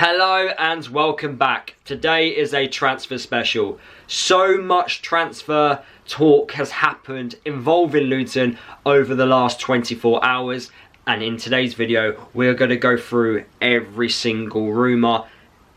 Hello and welcome back. Today is a transfer special. So much transfer talk has happened involving Luton over the last 24 hours, and in today's video we're going to go through every single rumour,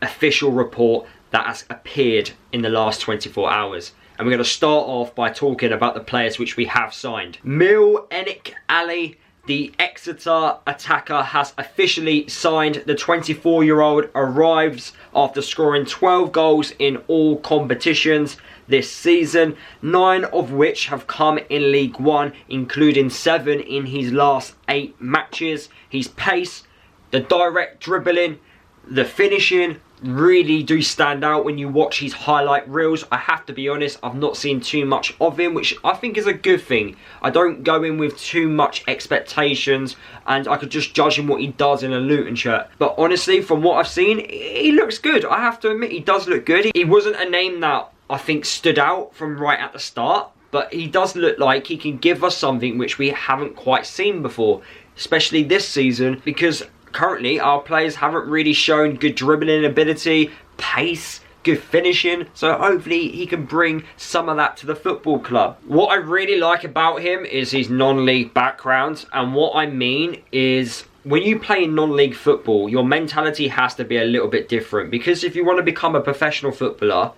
official report that has appeared in the last 24 hours. And we're going to start off by talking about the players which we have signed. Millenic Ali, the Exeter attacker, has officially signed. The 24-year-old arrives after scoring 12 goals in all competitions this season, 9 of which have come in League One, including 7 in his last 8 matches. His pace, the direct dribbling, the finishing really do stand out when you watch his highlight reels. I have to be honest, I've not seen too much of him, which I think is a good thing. I don't go in with too much expectations and I could just judge him what he does in a Luton shirt. But honestly, from what I've seen, he looks good. I have to admit, he does look good. He wasn't a name that I think stood out from right at the start, but he does look like he can give us something which we haven't quite seen before, especially this season, because currently our players haven't really shown good dribbling ability, pace, good finishing, so hopefully he can bring some of that to the football club. What I really like about him is his non-league background, and what I mean is when you play in non-league football, your mentality has to be a little bit different, because if you want to become a professional footballer,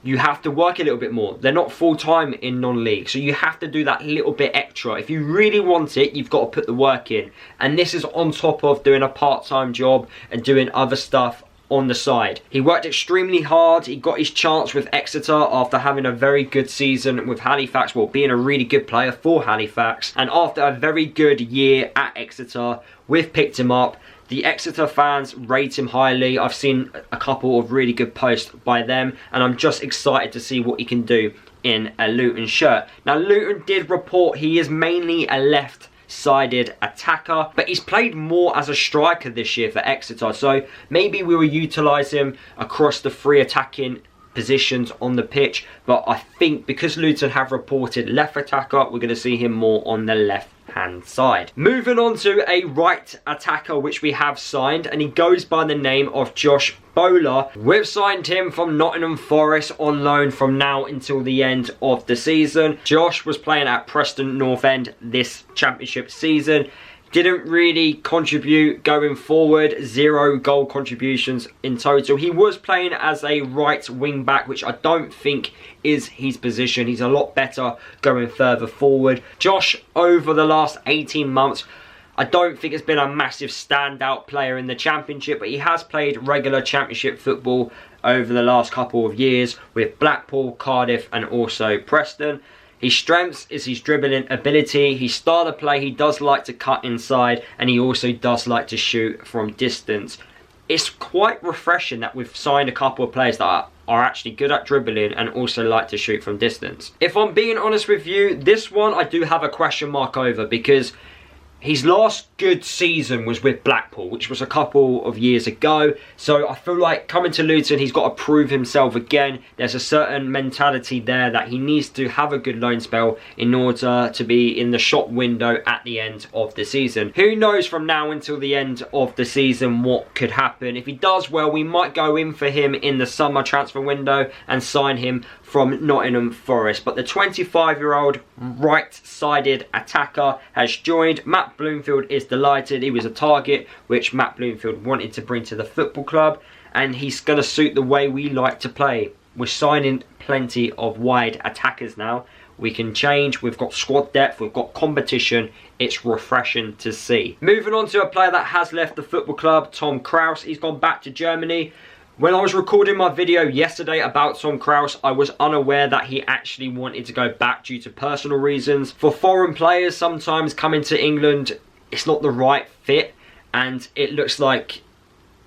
you have to work a little bit more. They're not full-time in non-league, so you have to do that little bit extra. If you really want it, you've got to put the work in. And this is on top of doing a part-time job and doing other stuff on the side. He worked extremely hard. He got his chance with Exeter after having a very good season with Halifax, well, being a really good player for Halifax. And after a very good year at Exeter, we've picked him up. The Exeter fans rate him highly. I've seen a couple of really good posts by them, and I'm just excited to see what he can do in a Luton shirt. Now, Luton did report he is mainly a left-sided attacker, but he's played more as a striker this year for Exeter, so maybe we will utilise him across the 3 attacking positions on the pitch. But I think because Luton have reported left attacker, we're going to see him more on the left hand side. Moving on to a right attacker which we have signed, and he goes by the name of Josh Bowler. We've signed him from Nottingham Forest on loan from now until the end of the season. Josh was playing at Preston North End this championship season. Didn't really contribute going forward, 0 goal contributions in total. He was playing as a right wing back, which I don't think is his position. He's a lot better going further forward. Josh, over the last 18 months, I don't think has been a massive standout player in the championship, but he has played regular championship football over the last couple of years with Blackpool, Cardiff and also Preston. His strengths is his dribbling ability, his style of play. He does like to cut inside, and he also does like to shoot from distance. It's quite refreshing that we've signed a couple of players that are actually good at dribbling and also like to shoot from distance. If I'm being honest with you, this one I do have a question mark over, because his last good season was with Blackpool, which was a couple of years ago. So I feel like coming to Luton, he's got to prove himself again. There's a certain mentality there that he needs to have a good loan spell in order to be in the shop window at the end of the season. Who knows from now until the end of the season what could happen. If he does well, we might go in for him in the summer transfer window and sign him from Nottingham Forest. But the 25-year-old right-sided attacker has joined. Matt Bloomfield is delighted. He was a target which Matt Bloomfield wanted to bring to the football club, and he's going to suit the way we like to play. We're signing plenty of wide attackers now. We can change. We've got squad depth. We've got competition. It's refreshing to see. Moving on to a player that has left the football club, Tom Krause. He's gone back to Germany. When I was recording my video yesterday about Tom Krause, I was unaware that he actually wanted to go back due to personal reasons. For foreign players, sometimes coming to England, it's not the right fit, and it looks like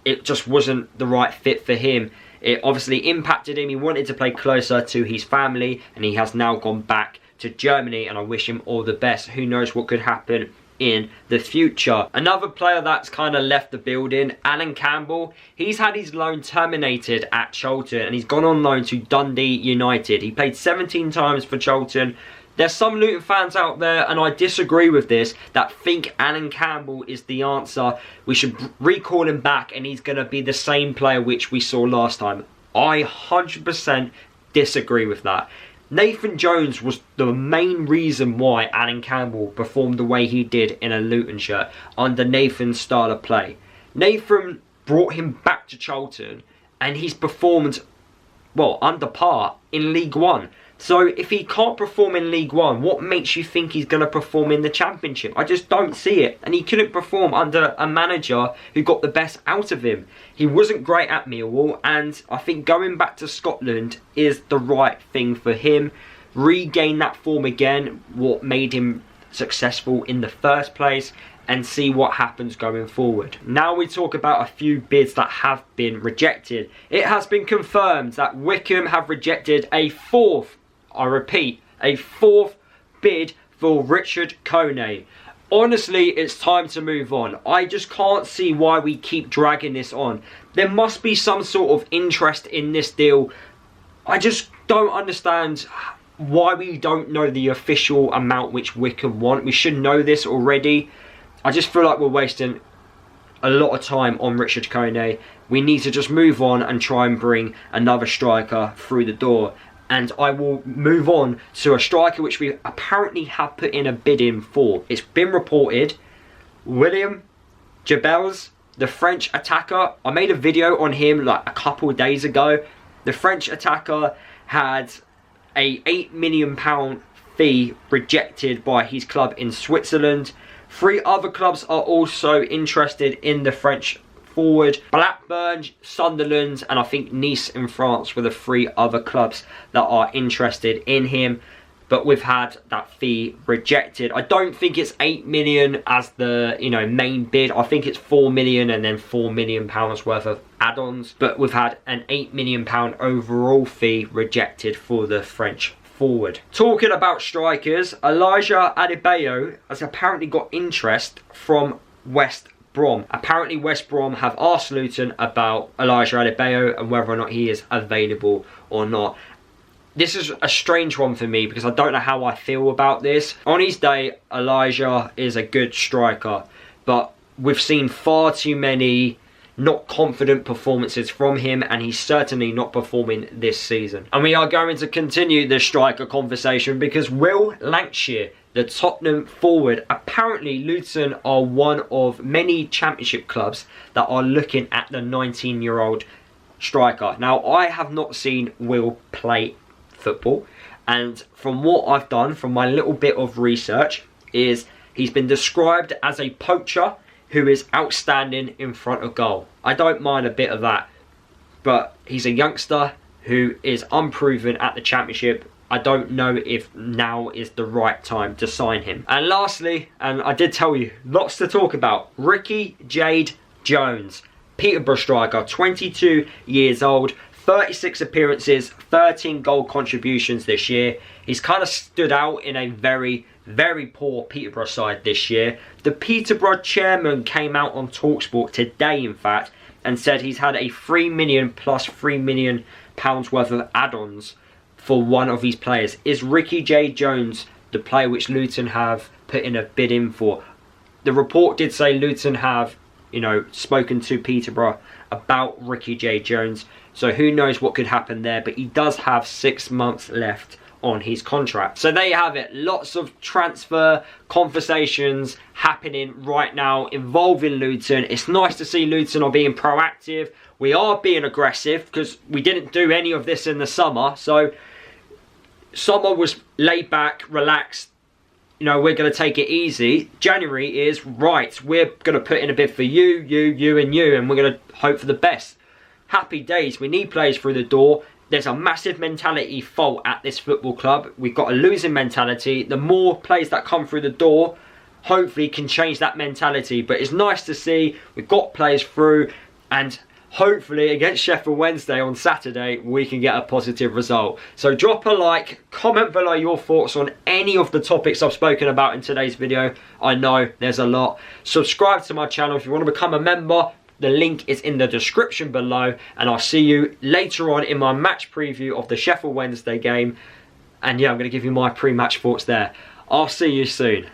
it just wasn't the right fit for him. It obviously impacted him. He wanted to play closer to his family, and he has now gone back to Germany, and I wish him all the best. Who knows what could happen in the future. Another player that's kind of left the building, Alan Campbell. He's had his loan terminated at Charlton, and he's gone on loan to Dundee United. He played 17 times for Charlton, There's some Luton fans out there, and I disagree with this, that think Alan Campbell is the answer. We should recall him back and he's going to be the same player which we saw last time. I 100% disagree with that. Nathan Jones was the main reason why Alan Campbell performed the way he did in a Luton shirt under Nathan's style of play. Nathan brought him back to Charlton and he's performed, well, under par in League One. So if he can't perform in League One, what makes you think he's going to perform in the Championship? I just don't see it. And he couldn't perform under a manager who got the best out of him. He wasn't great at Millwall, and I think going back to Scotland is the right thing for him. Regain that form again, what made him successful in the first place, and see what happens going forward. Now we talk about a few bids that have been rejected. It has been confirmed that Wycombe have rejected a fourth, I repeat, a fourth bid for Richard Kone. Honestly, it's time to move on. I just can't see why we keep dragging this on. There must be some sort of interest in this deal. I just don't understand why we don't know the official amount which Wycombe want. We should know this already. I just feel like we're wasting a lot of time on Richard Kone. We need to just move on and try and bring another striker through the door. And I will move on to a striker which we apparently have put in a bid in for. It's been reported, William Jabels, the French attacker. I made a video on him like a couple of days ago. The French attacker had a £8 million fee rejected by his club in Switzerland. 3 other clubs are also interested in the French forward. Blackburn, Sunderland, and I think Nice in France were the 3 other clubs that are interested in him. But we've had that fee rejected. I don't think it's 8 million as the main bid. I think it's 4 million and then £4 million worth of add-ons. But we've had an £8 million overall fee rejected for the French forward. Talking about strikers, Elijah Adebayo has apparently got interest from West Brom. Apparently West Brom have asked Luton about Elijah Adebayo and whether or not he is available or not. This is a strange one for me because I don't know how I feel about this. On his day, Elijah is a good striker, but we've seen far too many not confident performances from him, and he's certainly not performing this season. And we are going to continue this striker conversation because Will Lancashire, the Tottenham forward, apparently Luton are one of many Championship clubs that are looking at the 19-year-old striker. Now, I have not seen Will play football, and from what I've done, from my little bit of research, is he's been described as a poacher who is outstanding in front of goal. I don't mind a bit of that, but he's a youngster who is unproven at the Championship. I don't know if now is the right time to sign him. And lastly, and I did tell you, lots to talk about, Ricky Jade Jones, Peterborough striker, 22 years old, 36 appearances, 13 goal contributions this year. He's kind of stood out in a very poor Peterborough side this year. The Peterborough chairman came out on TalkSport today, in fact, and said he's had a £3 million plus £3 million worth of add-ons for one of his players. Is Ricky Jade Jones the player which Luton have put in a bid in for? The report did say Luton have, spoken to Peterborough about Ricky Jade Jones. So who knows what could happen there, but he does have 6 months left on his contract. So there you have it. Lots of transfer conversations happening right now involving Luton. It's nice to see Luton are being proactive. We are being aggressive because we didn't do any of this in the summer. So summer was laid back, relaxed. We're going to take it easy. January is, right, we're going to put in a bid for you, and you, and we're going to hope for the best. Happy days. We need players through the door. There's a massive mentality fault at this football club. We've got a losing mentality. The more players that come through the door, hopefully can change that mentality. But it's nice to see we've got players through, and hopefully against Sheffield Wednesday on Saturday, we can get a positive result. So drop a like, comment below your thoughts on any of the topics I've spoken about in today's video. I know there's a lot. Subscribe to my channel if you want to become a member. The link is in the description below, and I'll see you later on in my match preview of the Sheffield Wednesday game. And yeah, I'm going to give you my pre-match thoughts there. I'll see you soon.